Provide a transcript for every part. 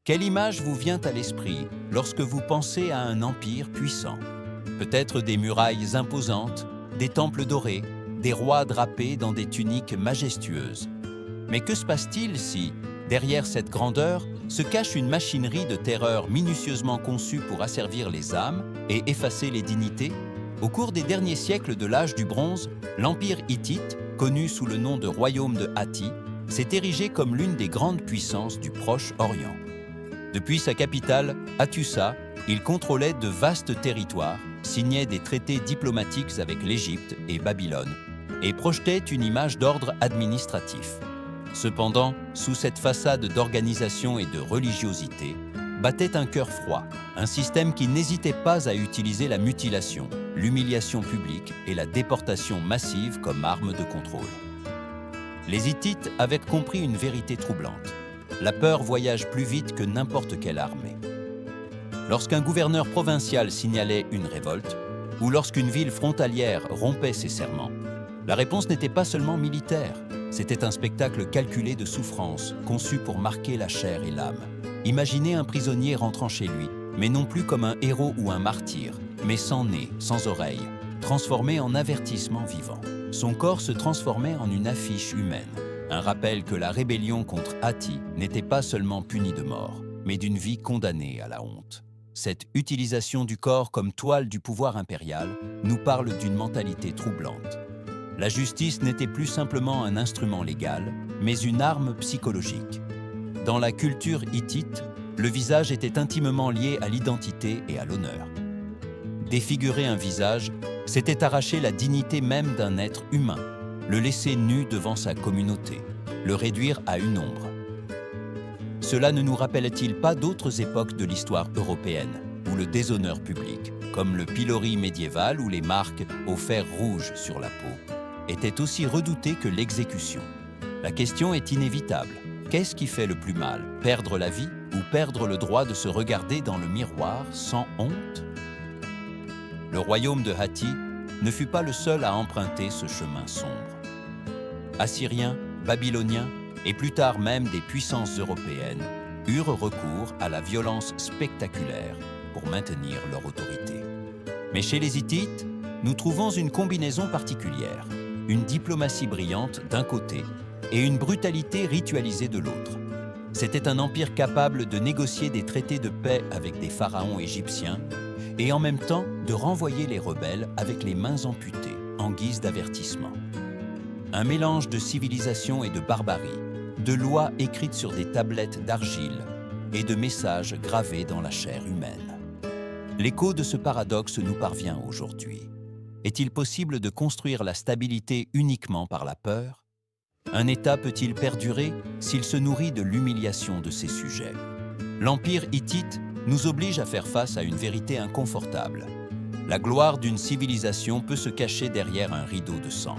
Quelle image vous vient à l'esprit lorsque vous pensez à un empire puissant? Peut-être des murailles imposantes, des temples dorés, des rois drapés dans des tuniques majestueuses. Mais que se passe-t-il si, derrière cette grandeur, se cache une machinerie de terreur minutieusement conçue pour asservir les âmes et effacer les dignités? Au cours des derniers siècles de l'âge du bronze, l'empire hittite, connu sous le nom de royaume de Hatti, s'est érigé comme l'une des grandes puissances du Proche-Orient. Depuis sa capitale, Hattusa, il contrôlait de vastes territoires, signait des traités diplomatiques avec l'Égypte et Babylone, et projetait une image d'ordre administratif. Cependant, sous cette façade d'organisation et de religiosité, battait un cœur froid, un système qui n'hésitait pas à utiliser la mutilation, l'humiliation publique et la déportation massive comme arme de contrôle. Les Hittites avaient compris une vérité troublante. La peur voyage plus vite que n'importe quelle armée. Lorsqu'un gouverneur provincial signalait une révolte, ou lorsqu'une ville frontalière rompait ses serments, la réponse n'était pas seulement militaire, c'était un spectacle calculé de souffrance, conçu pour marquer la chair et l'âme. Imaginez un prisonnier rentrant chez lui, mais non plus comme un héros ou un martyr, mais sans nez, sans oreille, transformé en avertissement vivant. Son corps se transformait en une affiche humaine, un rappel que la rébellion contre Hatti n'était pas seulement punie de mort, mais d'une vie condamnée à la honte. Cette utilisation du corps comme toile du pouvoir impérial nous parle d'une mentalité troublante. La justice n'était plus simplement un instrument légal, mais une arme psychologique. Dans la culture hittite, le visage était intimement lié à l'identité et à l'honneur. Défigurer un visage, c'était arracher la dignité même d'un être humain, le laisser nu devant sa communauté, le réduire à une ombre. Cela ne nous rappelle-t-il pas d'autres époques de l'histoire européenne, où le déshonneur public, comme le pilori médiéval ou les marques au fer rouge sur la peau, était aussi redouté que l'exécution? La question est inévitable. Qu'est-ce qui fait le plus mal, perdre la vie ou perdre le droit de se regarder dans le miroir sans honte? Le royaume de Hatti ne fut pas le seul à emprunter ce chemin sombre. Assyriens, Babyloniens et plus tard même des puissances européennes eurent recours à la violence spectaculaire pour maintenir leur autorité. Mais chez les Hittites, nous trouvons une combinaison particulière, une diplomatie brillante d'un côté et une brutalité ritualisée de l'autre. C'était un empire capable de négocier des traités de paix avec des pharaons égyptiens et en même temps de renvoyer les rebelles avec les mains amputées en guise d'avertissement. Un mélange de civilisation et de barbarie, de lois écrites sur des tablettes d'argile et de messages gravés dans la chair humaine. L'écho de ce paradoxe nous parvient aujourd'hui. Est-il possible de construire la stabilité uniquement par la peur? Un État peut-il perdurer s'il se nourrit de l'humiliation de ses sujets? L'Empire hittite nous oblige à faire face à une vérité inconfortable. La gloire d'une civilisation peut se cacher derrière un rideau de sang.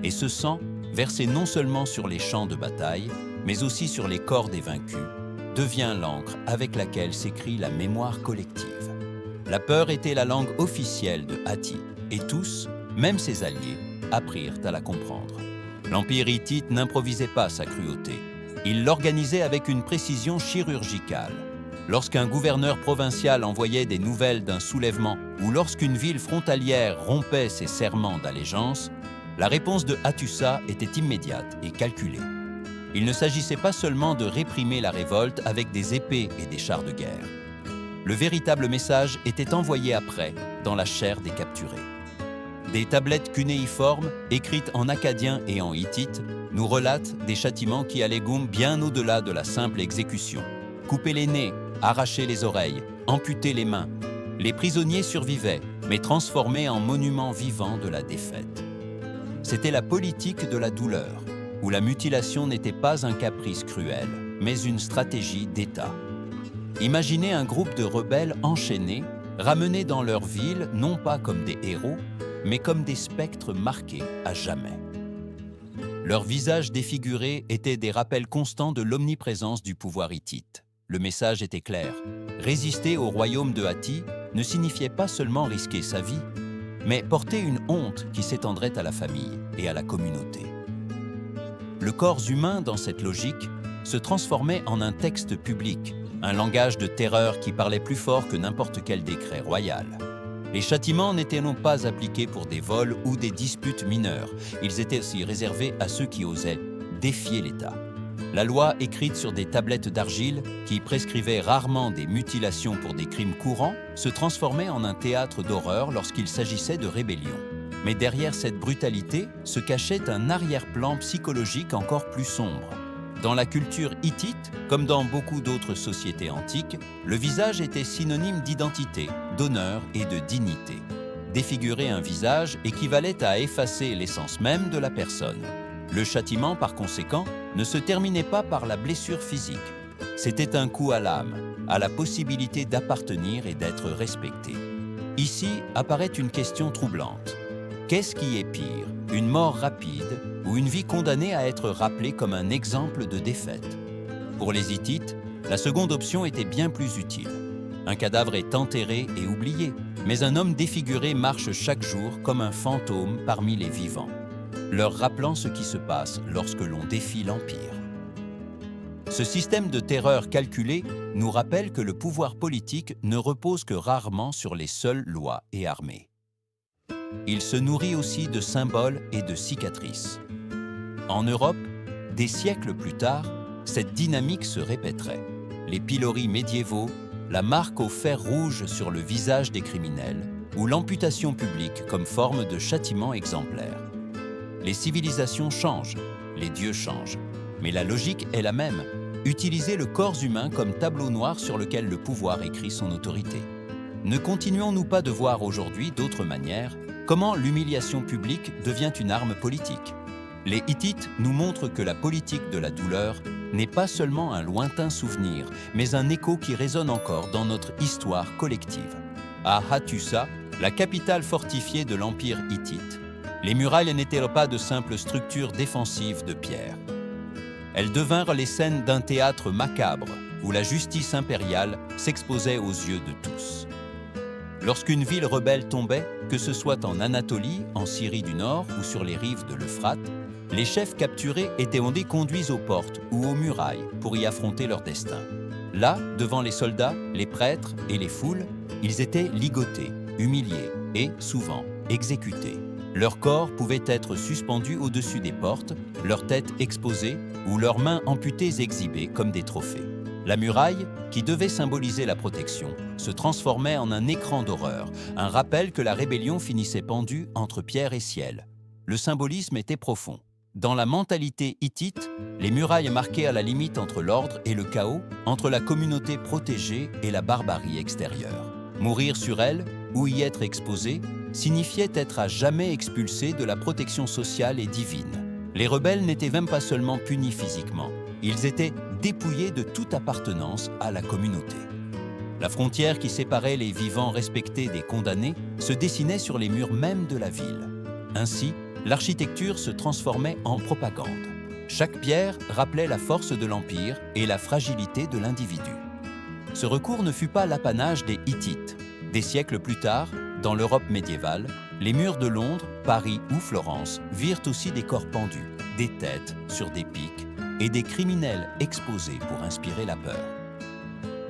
Et ce sang, versé non seulement sur les champs de bataille, mais aussi sur les corps des vaincus, devient l'encre avec laquelle s'écrit la mémoire collective. La peur était la langue officielle de Hatti, et tous, même ses alliés, apprirent à la comprendre. L'Empire hittite n'improvisait pas sa cruauté. Il l'organisait avec une précision chirurgicale. Lorsqu'un gouverneur provincial envoyait des nouvelles d'un soulèvement ou lorsqu'une ville frontalière rompait ses serments d'allégeance, la réponse de Hattusa était immédiate et calculée. Il ne s'agissait pas seulement de réprimer la révolte avec des épées et des chars de guerre. Le véritable message était envoyé après, dans la chair des capturés. Des tablettes cunéiformes, écrites en akkadien et en hittite, nous relatent des châtiments qui allaient bien au-delà de la simple exécution. Couper les nez, arracher les oreilles, amputer les mains. Les prisonniers survivaient, mais transformés en monuments vivants de la défaite. C'était la politique de la douleur, où la mutilation n'était pas un caprice cruel, mais une stratégie d'État. Imaginez un groupe de rebelles enchaînés, ramenés dans leur ville non pas comme des héros, mais comme des spectres marqués à jamais. Leurs visages défigurés étaient des rappels constants de l'omniprésence du pouvoir hittite. Le message était clair. Résister au royaume de Hatti ne signifiait pas seulement risquer sa vie, mais porter une honte qui s'étendrait à la famille et à la communauté. Le corps humain, dans cette logique, se transformait en un texte public, un langage de terreur qui parlait plus fort que n'importe quel décret royal. Les châtiments n'étaient non pas appliqués pour des vols ou des disputes mineures, ils étaient aussi réservés à ceux qui osaient défier l'État. La loi écrite sur des tablettes d'argile, qui prescrivait rarement des mutilations pour des crimes courants, se transformait en un théâtre d'horreur lorsqu'il s'agissait de rébellion. Mais derrière cette brutalité se cachait un arrière-plan psychologique encore plus sombre. Dans la culture hittite, comme dans beaucoup d'autres sociétés antiques, le visage était synonyme d'identité, d'honneur et de dignité. Défigurer un visage équivalait à effacer l'essence même de la personne. Le châtiment, par conséquent, ne se terminait pas par la blessure physique. C'était un coup à l'âme, à la possibilité d'appartenir et d'être respecté. Ici apparaît une question troublante. Qu'est-ce qui est pire, une mort rapide ou une vie condamnée à être rappelée comme un exemple de défaite? Pour les Hittites, la seconde option était bien plus utile. Un cadavre est enterré et oublié, mais un homme défiguré marche chaque jour comme un fantôme parmi les vivants, leur rappelant ce qui se passe lorsque l'on défie l'Empire. Ce système de terreur calculé nous rappelle que le pouvoir politique ne repose que rarement sur les seules lois et armées. Il se nourrit aussi de symboles et de cicatrices. En Europe, des siècles plus tard, cette dynamique se répéterait. Les piloris médiévaux, la marque au fer rouge sur le visage des criminels ou l'amputation publique comme forme de châtiment exemplaire. Les civilisations changent, les dieux changent, mais la logique est la même, utiliser le corps humain comme tableau noir sur lequel le pouvoir écrit son autorité. Ne continuons-nous pas de voir aujourd'hui d'autres manières comment l'humiliation publique devient une arme politique? Les Hittites nous montrent que la politique de la douleur n'est pas seulement un lointain souvenir, mais un écho qui résonne encore dans notre histoire collective. À Hattusa, la capitale fortifiée de l'Empire hittite, les murailles n'étaient pas de simples structures défensives de pierre. Elles devinrent les scènes d'un théâtre macabre où la justice impériale s'exposait aux yeux de tous. Lorsqu'une ville rebelle tombait, que ce soit en Anatolie, en Syrie du Nord ou sur les rives de l'Euphrate, les chefs capturés étaient conduits aux portes ou aux murailles pour y affronter leur destin. Là, devant les soldats, les prêtres et les foules, ils étaient ligotés, humiliés et, souvent, exécutés. Leur corps pouvait être suspendu au-dessus des portes, leur tête exposée ou leurs mains amputées exhibées comme des trophées. La muraille, qui devait symboliser la protection, se transformait en un écran d'horreur, un rappel que la rébellion finissait pendue entre pierre et ciel. Le symbolisme était profond. Dans la mentalité hittite, les murailles marquaient à la limite entre l'ordre et le chaos, entre la communauté protégée et la barbarie extérieure. Mourir sur elle, ou y être exposé, signifiait être à jamais expulsé de la protection sociale et divine. Les rebelles n'étaient même pas seulement punis physiquement, ils étaient dépouillés de toute appartenance à la communauté. La frontière qui séparait les vivants respectés des condamnés se dessinait sur les murs même de la ville. Ainsi, l'architecture se transformait en propagande. Chaque pierre rappelait la force de l'Empire et la fragilité de l'individu. Ce recours ne fut pas l'apanage des Hittites. Des siècles plus tard, dans l'Europe médiévale, les murs de Londres, Paris ou Florence virent aussi des corps pendus, des têtes sur des pics et des criminels exposés pour inspirer la peur.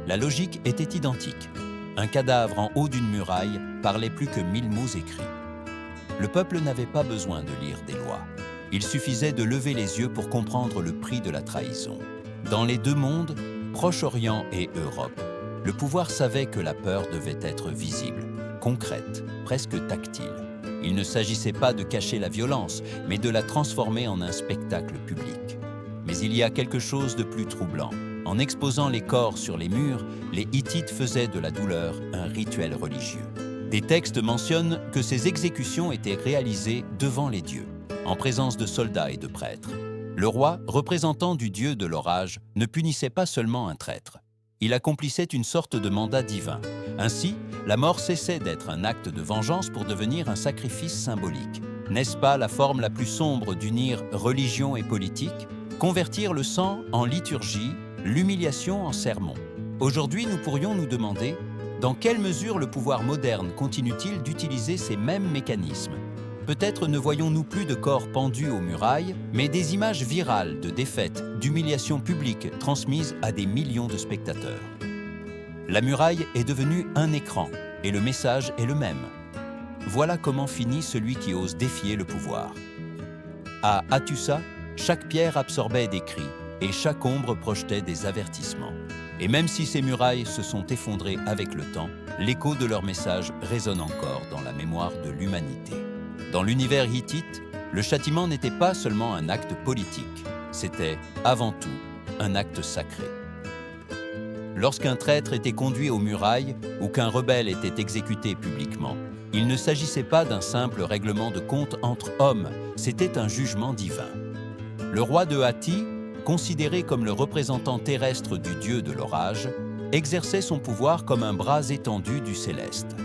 La logique était identique. Un cadavre en haut d'une muraille parlait plus que 1000 mots écrits. Le peuple n'avait pas besoin de lire des lois. Il suffisait de lever les yeux pour comprendre le prix de la trahison. Dans les deux mondes, Proche-Orient et Europe, le pouvoir savait que la peur devait être visible, concrète, presque tactile. Il ne s'agissait pas de cacher la violence, mais de la transformer en un spectacle public. Mais il y a quelque chose de plus troublant. En exposant les corps sur les murs, les Hittites faisaient de la douleur un rituel religieux. Des textes mentionnent que ces exécutions étaient réalisées devant les dieux, en présence de soldats et de prêtres. Le roi, représentant du dieu de l'orage, ne punissait pas seulement un traître. Il accomplissait une sorte de mandat divin. Ainsi, la mort cessait d'être un acte de vengeance pour devenir un sacrifice symbolique. N'est-ce pas la forme la plus sombre d'unir religion et politique? Convertir le sang en liturgie, l'humiliation en sermon. Aujourd'hui, nous pourrions nous demander dans quelle mesure le pouvoir moderne continue-t-il d'utiliser ces mêmes mécanismes? Peut-être ne voyons-nous plus de corps pendus aux murailles, mais des images virales de défaites, d'humiliations publiques transmises à des millions de spectateurs. La muraille est devenue un écran, et le message est le même. Voilà comment finit celui qui ose défier le pouvoir. À Hattusa, chaque pierre absorbait des cris, et chaque ombre projetait des avertissements. Et même si ces murailles se sont effondrées avec le temps, l'écho de leur message résonne encore dans la mémoire de l'humanité. Dans l'univers hittite, le châtiment n'était pas seulement un acte politique, c'était avant tout un acte sacré. Lorsqu'un traître était conduit aux murailles ou qu'un rebelle était exécuté publiquement, il ne s'agissait pas d'un simple règlement de compte entre hommes, c'était un jugement divin. Le roi de Hatti, considéré comme le représentant terrestre du dieu de l'orage, exerçait son pouvoir comme un bras étendu du céleste.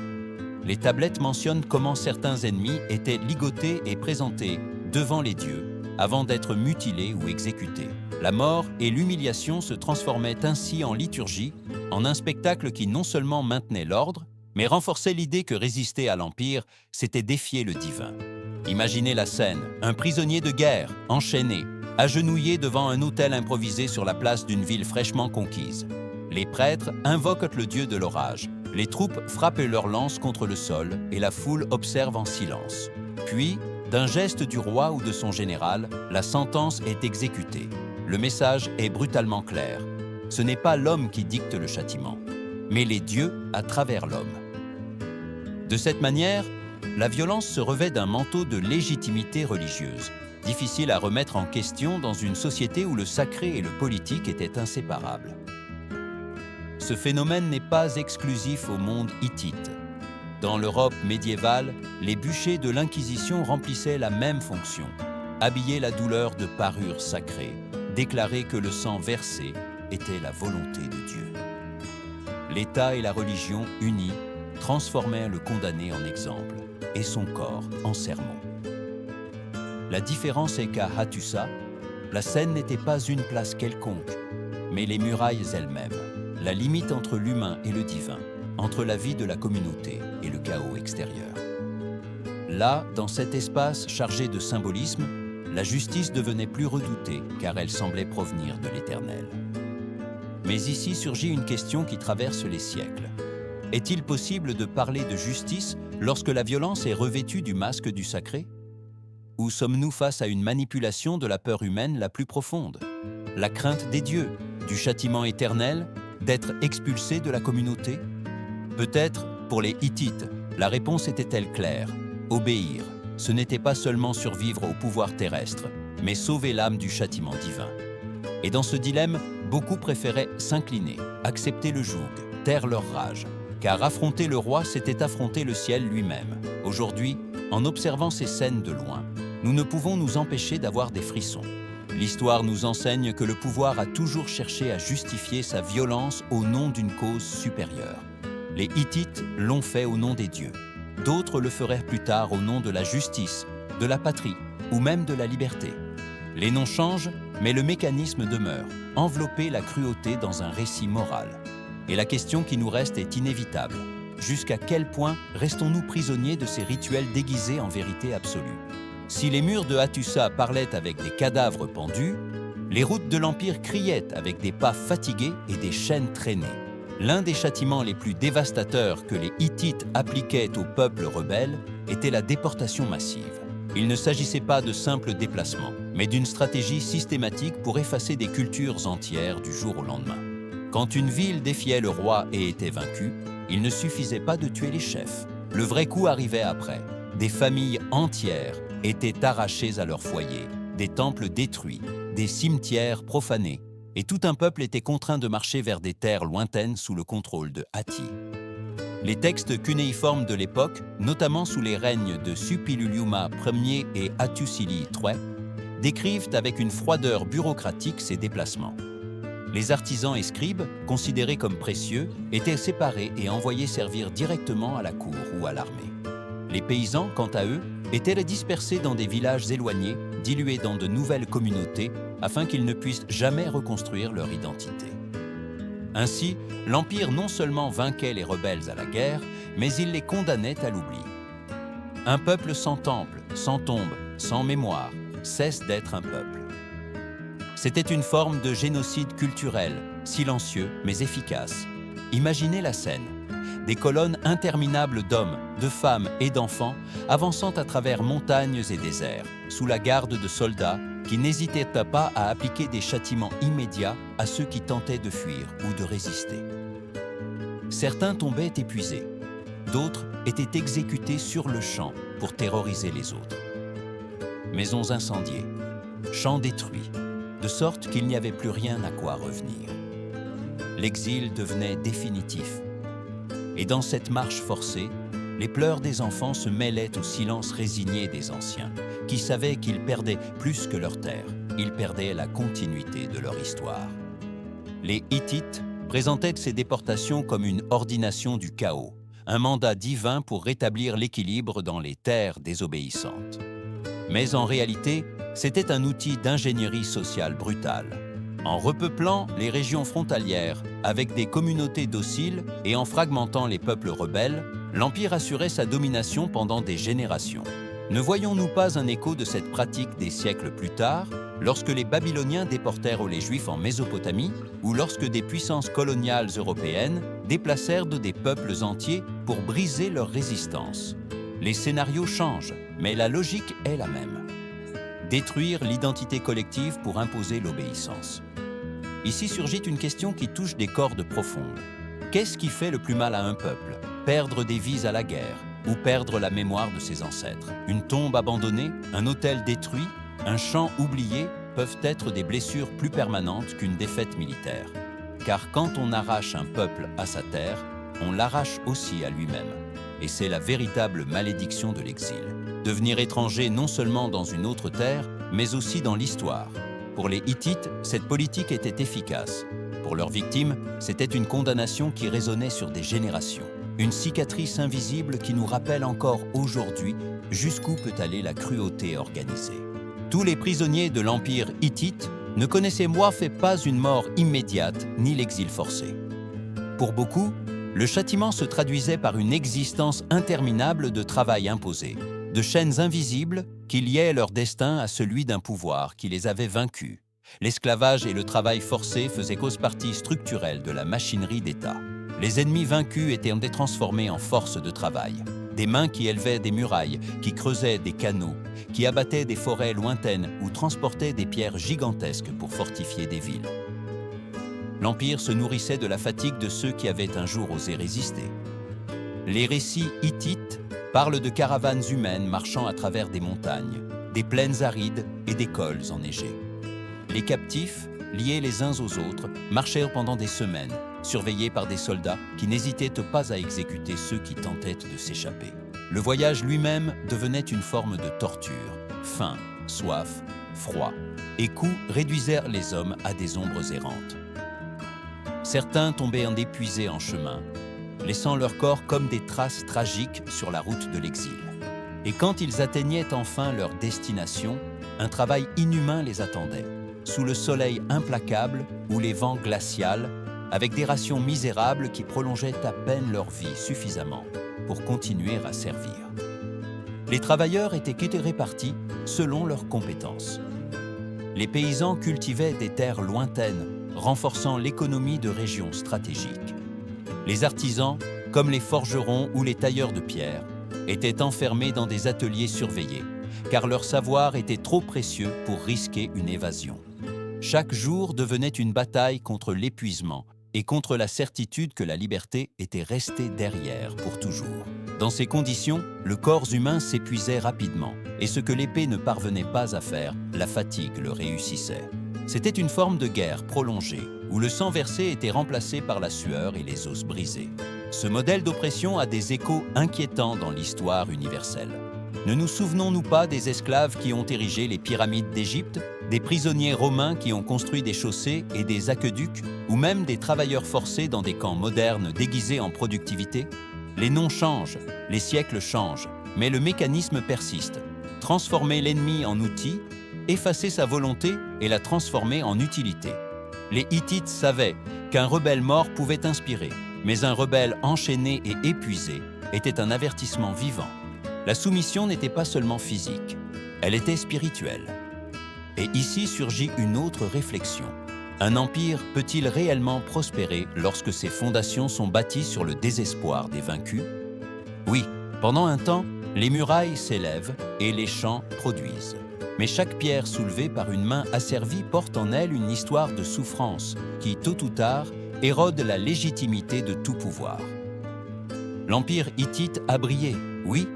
Les tablettes mentionnent comment certains ennemis étaient ligotés et présentés devant les dieux avant d'être mutilés ou exécutés. La mort et l'humiliation se transformaient ainsi en liturgie, en un spectacle qui non seulement maintenait l'ordre, mais renforçait l'idée que résister à l'Empire, c'était défier le divin. Imaginez la scène, un prisonnier de guerre, enchaîné, agenouillé devant un autel improvisé sur la place d'une ville fraîchement conquise. Les prêtres invoquent le dieu de l'orage. Les troupes frappent leurs lances contre le sol et la foule observe en silence. Puis, d'un geste du roi ou de son général, la sentence est exécutée. Le message est brutalement clair. Ce n'est pas l'homme qui dicte le châtiment, mais les dieux à travers l'homme. De cette manière, la violence se revêt d'un manteau de légitimité religieuse, difficile à remettre en question dans une société où le sacré et le politique étaient inséparables. Ce phénomène n'est pas exclusif au monde hittite. Dans l'Europe médiévale, les bûchers de l'Inquisition remplissaient la même fonction, habiller la douleur de parures sacrées, déclarer que le sang versé était la volonté de Dieu. L'État et la religion unis transformèrent le condamné en exemple et son corps en sermon. La différence est qu'à Hattusa, la scène n'était pas une place quelconque, mais les murailles elles-mêmes, la limite entre l'humain et le divin, entre la vie de la communauté et le chaos extérieur. Là, dans cet espace chargé de symbolisme, la justice devenait plus redoutée car elle semblait provenir de l'Éternel. Mais ici surgit une question qui traverse les siècles. Est-il possible de parler de justice lorsque la violence est revêtue du masque du sacré? Ou sommes-nous face à une manipulation de la peur humaine la plus profonde? La crainte des dieux, du châtiment éternel, d'être expulsés de la communauté? Peut-être, pour les Hittites, la réponse était-elle claire? Obéir, ce n'était pas seulement survivre au pouvoir terrestre, mais sauver l'âme du châtiment divin. Et dans ce dilemme, beaucoup préféraient s'incliner, accepter le joug, taire leur rage. Car affronter le roi, c'était affronter le ciel lui-même. Aujourd'hui, en observant ces scènes de loin, nous ne pouvons nous empêcher d'avoir des frissons. L'histoire nous enseigne que le pouvoir a toujours cherché à justifier sa violence au nom d'une cause supérieure. Les Hittites l'ont fait au nom des dieux. D'autres le feraient plus tard au nom de la justice, de la patrie ou même de la liberté. Les noms changent, mais le mécanisme demeure, envelopper la cruauté dans un récit moral. Et la question qui nous reste est inévitable. Jusqu'à quel point restons-nous prisonniers de ces rituels déguisés en vérité absolue? Si les murs de Hattusa parlaient avec des cadavres pendus, les routes de l'Empire criaient avec des pas fatigués et des chaînes traînées. L'un des châtiments les plus dévastateurs que les Hittites appliquaient au peuple rebelle était la déportation massive. Il ne s'agissait pas de simples déplacements, mais d'une stratégie systématique pour effacer des cultures entières du jour au lendemain. Quand une ville défiait le roi et était vaincue, il ne suffisait pas de tuer les chefs. Le vrai coup arrivait après. Des familles entières étaient arrachées à leur foyer, des temples détruits, des cimetières profanés, et tout un peuple était contraint de marcher vers des terres lointaines sous le contrôle de Hatti. Les textes cunéiformes de l'époque, notamment sous les règnes de Suppiluliuma Ier et Hattusili III, décrivent avec une froideur bureaucratique ces déplacements. Les artisans et scribes, considérés comme précieux, étaient séparés et envoyés servir directement à la cour ou à l'armée. Les paysans, quant à eux, étaient dispersés dans des villages éloignés, dilués dans de nouvelles communautés, afin qu'ils ne puissent jamais reconstruire leur identité. Ainsi, l'Empire non seulement vainquait les rebelles à la guerre, mais il les condamnait à l'oubli. Un peuple sans temple, sans tombe, sans mémoire, cesse d'être un peuple. C'était une forme de génocide culturel, silencieux mais efficace. Imaginez la scène. Des colonnes interminables d'hommes, de femmes et d'enfants avançant à travers montagnes et déserts, sous la garde de soldats qui n'hésitaient pas à appliquer des châtiments immédiats à ceux qui tentaient de fuir ou de résister. Certains tombaient épuisés, d'autres étaient exécutés sur le champ pour terroriser les autres. Maisons incendiées, champs détruits, de sorte qu'il n'y avait plus rien à quoi revenir. L'exil devenait définitif. Et dans cette marche forcée, les pleurs des enfants se mêlaient au silence résigné des anciens, qui savaient qu'ils perdaient plus que leur terre, ils perdaient la continuité de leur histoire. Les Hittites présentaient ces déportations comme une ordination du chaos, un mandat divin pour rétablir l'équilibre dans les terres désobéissantes. Mais en réalité, c'était un outil d'ingénierie sociale brutale. En repeuplant les régions frontalières avec des communautés dociles et en fragmentant les peuples rebelles, l'Empire assurait sa domination pendant des générations. Ne voyons-nous pas un écho de cette pratique des siècles plus tard, lorsque les Babyloniens déportèrent les Juifs en Mésopotamie ou lorsque des puissances coloniales européennes déplacèrent des peuples entiers pour briser leur résistance? Les scénarios changent, mais la logique est la même. Détruire l'identité collective pour imposer l'obéissance. Ici surgit une question qui touche des cordes profondes. Qu'est-ce qui fait le plus mal à un peuple? Perdre des vies à la guerre ou perdre la mémoire de ses ancêtres? Une tombe abandonnée, un autel détruit, un champ oublié peuvent être des blessures plus permanentes qu'une défaite militaire. Car quand on arrache un peuple à sa terre, on l'arrache aussi à lui-même. Et c'est la véritable malédiction de l'exil. Devenir étranger non seulement dans une autre terre, mais aussi dans l'histoire. Pour les Hittites, cette politique était efficace. Pour leurs victimes, c'était une condamnation qui résonnait sur des générations. Une cicatrice invisible qui nous rappelle encore aujourd'hui jusqu'où peut aller la cruauté organisée. Tous les prisonniers de l'Empire hittite ne connaissaient pas une mort immédiate ni l'exil forcé. Pour beaucoup, le châtiment se traduisait par une existence interminable de travail imposé, de chaînes invisibles qui liaient leur destin à celui d'un pouvoir qui les avait vaincus. L'esclavage et le travail forcé faisaient cause partie structurelle de la machinerie d'État. Les ennemis vaincus étaient transformés en forces de travail. Des mains qui élevaient des murailles, qui creusaient des canaux, qui abattaient des forêts lointaines ou transportaient des pierres gigantesques pour fortifier des villes. L'Empire se nourrissait de la fatigue de ceux qui avaient un jour osé résister. Les récits hittites parlent de caravanes humaines marchant à travers des montagnes, des plaines arides et des cols enneigés. Les captifs, liés les uns aux autres, marchèrent pendant des semaines, surveillés par des soldats qui n'hésitaient pas à exécuter ceux qui tentaient de s'échapper. Le voyage lui-même devenait une forme de torture. Faim, soif, froid et coups réduisèrent les hommes à des ombres errantes. Certains tombaient épuisés en chemin, laissant leur corps comme des traces tragiques sur la route de l'exil. Et quand ils atteignaient enfin leur destination, un travail inhumain les attendait, sous le soleil implacable ou les vents glacials, avec des rations misérables qui prolongeaient à peine leur vie suffisamment pour continuer à servir. Les travailleurs étaient répartis selon leurs compétences. Les paysans cultivaient des terres lointaines, renforçant l'économie de régions stratégiques. Les artisans, comme les forgerons ou les tailleurs de pierre, étaient enfermés dans des ateliers surveillés, car leur savoir était trop précieux pour risquer une évasion. Chaque jour devenait une bataille contre l'épuisement et contre la certitude que la liberté était restée derrière pour toujours. Dans ces conditions, le corps humain s'épuisait rapidement, et ce que l'épée ne parvenait pas à faire, la fatigue le réussissait. C'était une forme de guerre prolongée, où le sang versé était remplacé par la sueur et les os brisés. Ce modèle d'oppression a des échos inquiétants dans l'histoire universelle. Ne nous souvenons-nous pas des esclaves qui ont érigé les pyramides d'Égypte, des prisonniers romains qui ont construit des chaussées et des aqueducs, ou même des travailleurs forcés dans des camps modernes déguisés en productivité? Les noms changent, les siècles changent, mais le mécanisme persiste. Transformer l'ennemi en outil, effacer sa volonté et la transformer en utilité. Les Hittites savaient qu'un rebelle mort pouvait inspirer, mais un rebelle enchaîné et épuisé était un avertissement vivant. La soumission n'était pas seulement physique, elle était spirituelle. Et ici surgit une autre réflexion. Un empire peut-il réellement prospérer lorsque ses fondations sont bâties sur le désespoir des vaincus? Oui, pendant un temps, les murailles s'élèvent et les champs produisent. Mais chaque pierre soulevée par une main asservie porte en elle une histoire de souffrance qui, tôt ou tard, érode la légitimité de tout pouvoir. L'empire hittite a brillé, oui,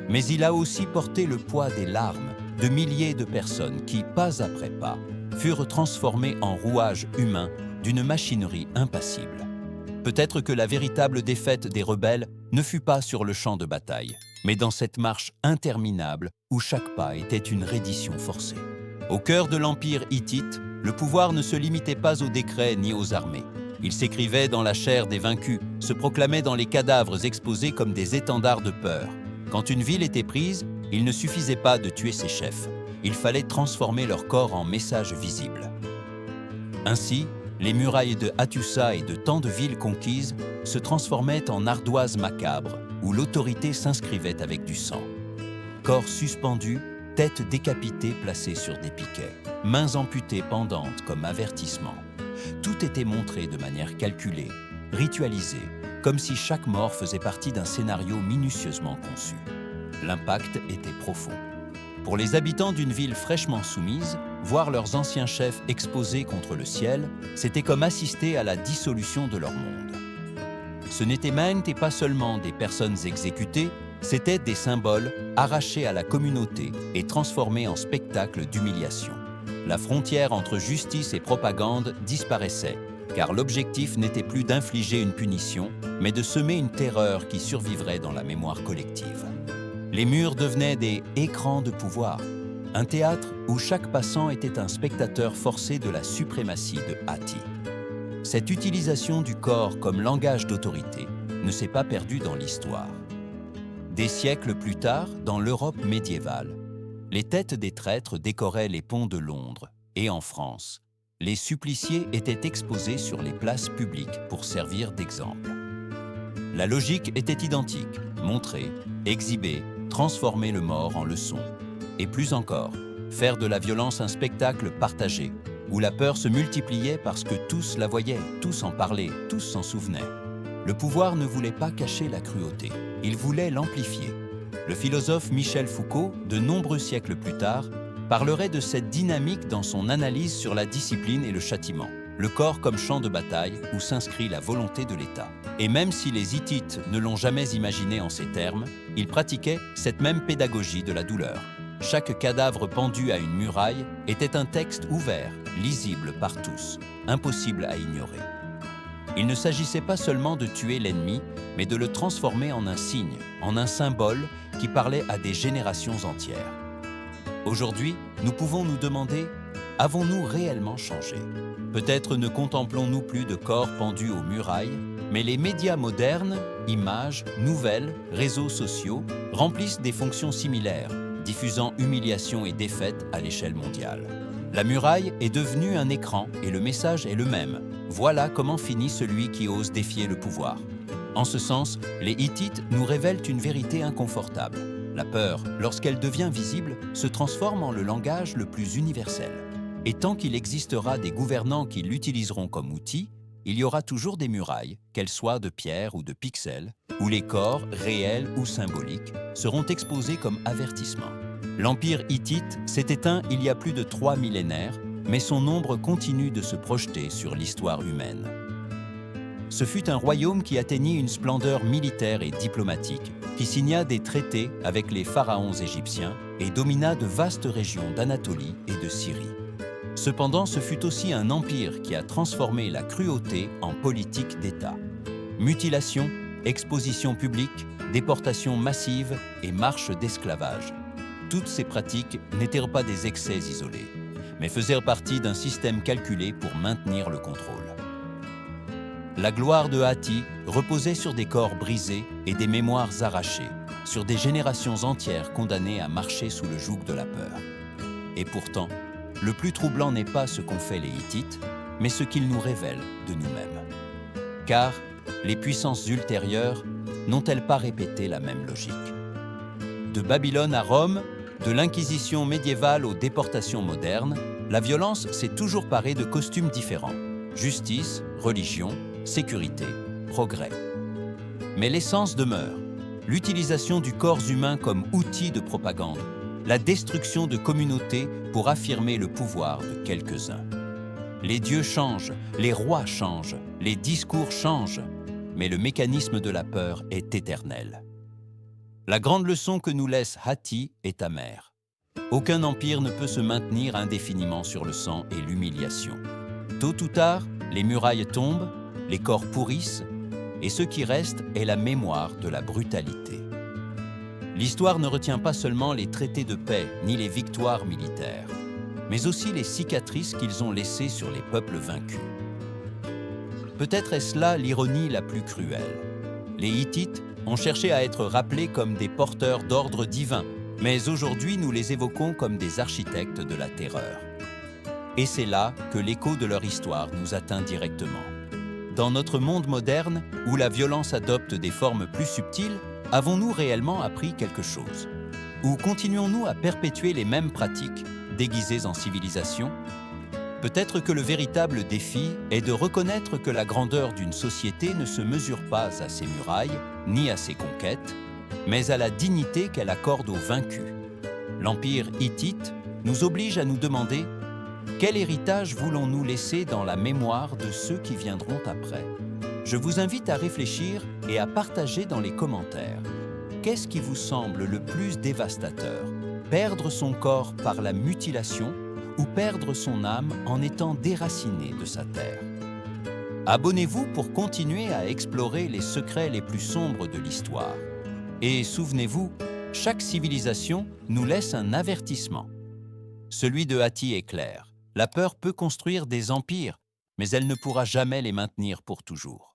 mais il a aussi porté le poids des larmes de milliers de personnes qui, pas après pas, furent transformées en rouages humains d'une machinerie impassible. Peut-être que la véritable défaite des rebelles ne fut pas sur le champ de bataille, mais dans cette marche interminable où chaque pas était une reddition forcée. Au cœur de l'empire hittite, le pouvoir ne se limitait pas aux décrets ni aux armées. Il s'écrivait dans la chair des vaincus, se proclamait dans les cadavres exposés comme des étendards de peur. Quand une ville était prise, il ne suffisait pas de tuer ses chefs. Il fallait transformer leur corps en messages visibles. Ainsi, les murailles de Hattusa et de tant de villes conquises se transformaient en ardoises macabres où l'autorité s'inscrivait avec du sang. Corps suspendus, têtes décapitées placées sur des piquets, mains amputées pendantes comme avertissement. Tout était montré de manière calculée, ritualisée, comme si chaque mort faisait partie d'un scénario minutieusement conçu. L'impact était profond. Pour les habitants d'une ville fraîchement soumise, voir leurs anciens chefs exposés contre le ciel, c'était comme assister à la dissolution de leur monde. Ce n'était pas seulement des personnes exécutées, c'étaient des symboles arrachés à la communauté et transformés en spectacle d'humiliation. La frontière entre justice et propagande disparaissait, car l'objectif n'était plus d'infliger une punition, mais de semer une terreur qui survivrait dans la mémoire collective. Les murs devenaient des écrans de pouvoir, un théâtre où chaque passant était un spectateur forcé de la suprématie de Hatti. Cette utilisation du corps comme langage d'autorité ne s'est pas perdue dans l'histoire. Des siècles plus tard, dans l'Europe médiévale, les têtes des traîtres décoraient les ponts de Londres, et en France, les suppliciés étaient exposés sur les places publiques pour servir d'exemple. La logique était identique, montrer, exhiber, transformer le mort en leçon, et plus encore, faire de la violence un spectacle partagé, où la peur se multipliait parce que tous la voyaient, tous en parlaient, tous s'en souvenaient. Le pouvoir ne voulait pas cacher la cruauté, il voulait l'amplifier. Le philosophe Michel Foucault, de nombreux siècles plus tard, parlerait de cette dynamique dans son analyse sur la discipline et le châtiment, le corps comme champ de bataille où s'inscrit la volonté de l'État. Et même si les Hittites ne l'ont jamais imaginé en ces termes, ils pratiquaient cette même pédagogie de la douleur. Chaque cadavre pendu à une muraille était un texte ouvert, lisible par tous, impossible à ignorer. Il ne s'agissait pas seulement de tuer l'ennemi, mais de le transformer en un signe, en un symbole qui parlait à des générations entières. Aujourd'hui, nous pouvons nous demander, avons-nous réellement changé? Peut-être ne contemplons-nous plus de corps pendus aux murailles, mais les médias modernes, images, nouvelles, réseaux sociaux, remplissent des fonctions similaires, diffusant humiliation et défaite à l'échelle mondiale. La muraille est devenue un écran et le message est le même. Voilà comment finit celui qui ose défier le pouvoir. En ce sens, les Hittites nous révèlent une vérité inconfortable. La peur, lorsqu'elle devient visible, se transforme en le langage le plus universel. Et tant qu'il existera des gouvernants qui l'utiliseront comme outil, il y aura toujours des murailles, qu'elles soient de pierre ou de pixels, où les corps, réels ou symboliques, seront exposés comme avertissement. L'empire hittite s'est éteint il y a plus de 3 millénaires, mais son ombre continue de se projeter sur l'histoire humaine. Ce fut un royaume qui atteignit une splendeur militaire et diplomatique, qui signa des traités avec les pharaons égyptiens et domina de vastes régions d'Anatolie et de Syrie. Cependant, ce fut aussi un empire qui a transformé la cruauté en politique d'État. Mutilation, exposition publique, déportation massive et marche d'esclavage. Toutes ces pratiques n'étaient pas des excès isolés, mais faisaient partie d'un système calculé pour maintenir le contrôle. La gloire de Hatti reposait sur des corps brisés et des mémoires arrachées, sur des générations entières condamnées à marcher sous le joug de la peur. Et pourtant, le plus troublant n'est pas ce qu'ont fait les Hittites, mais ce qu'ils nous révèlent de nous-mêmes. Car les puissances ultérieures n'ont-elles pas répété la même logique? De Babylone à Rome, de l'Inquisition médiévale aux déportations modernes, la violence s'est toujours parée de costumes différents. Justice, religion, sécurité, progrès. Mais l'essence demeure. L'utilisation du corps humain comme outil de propagande, la destruction de communautés pour affirmer le pouvoir de quelques-uns. Les dieux changent, les rois changent, les discours changent, mais le mécanisme de la peur est éternel. La grande leçon que nous laisse Hati est amère. Aucun empire ne peut se maintenir indéfiniment sur le sang et l'humiliation. Tôt ou tard, les murailles tombent, les corps pourrissent, et ce qui reste est la mémoire de la brutalité. L'histoire ne retient pas seulement les traités de paix ni les victoires militaires, mais aussi les cicatrices qu'ils ont laissées sur les peuples vaincus. Peut-être est-ce là l'ironie la plus cruelle. Les Hittites ont cherché à être rappelés comme des porteurs d'ordre divin, mais aujourd'hui nous les évoquons comme des architectes de la terreur. Et c'est là que l'écho de leur histoire nous atteint directement. Dans notre monde moderne, où la violence adopte des formes plus subtiles, avons-nous réellement appris quelque chose? Ou continuons-nous à perpétuer les mêmes pratiques, déguisées en civilisation? Peut-être que le véritable défi est de reconnaître que la grandeur d'une société ne se mesure pas à ses murailles, ni à ses conquêtes, mais à la dignité qu'elle accorde aux vaincus. L'Empire hittite nous oblige à nous demander quel héritage voulons-nous laisser dans la mémoire de ceux qui viendront après? Je vous invite à réfléchir et à partager dans les commentaires. Qu'est-ce qui vous semble le plus dévastateur? Perdre son corps par la mutilation ou perdre son âme en étant déraciné de sa terre? Abonnez-vous pour continuer à explorer les secrets les plus sombres de l'histoire. Et souvenez-vous, chaque civilisation nous laisse un avertissement. Celui de Hati est clair. La peur peut construire des empires, mais elle ne pourra jamais les maintenir pour toujours.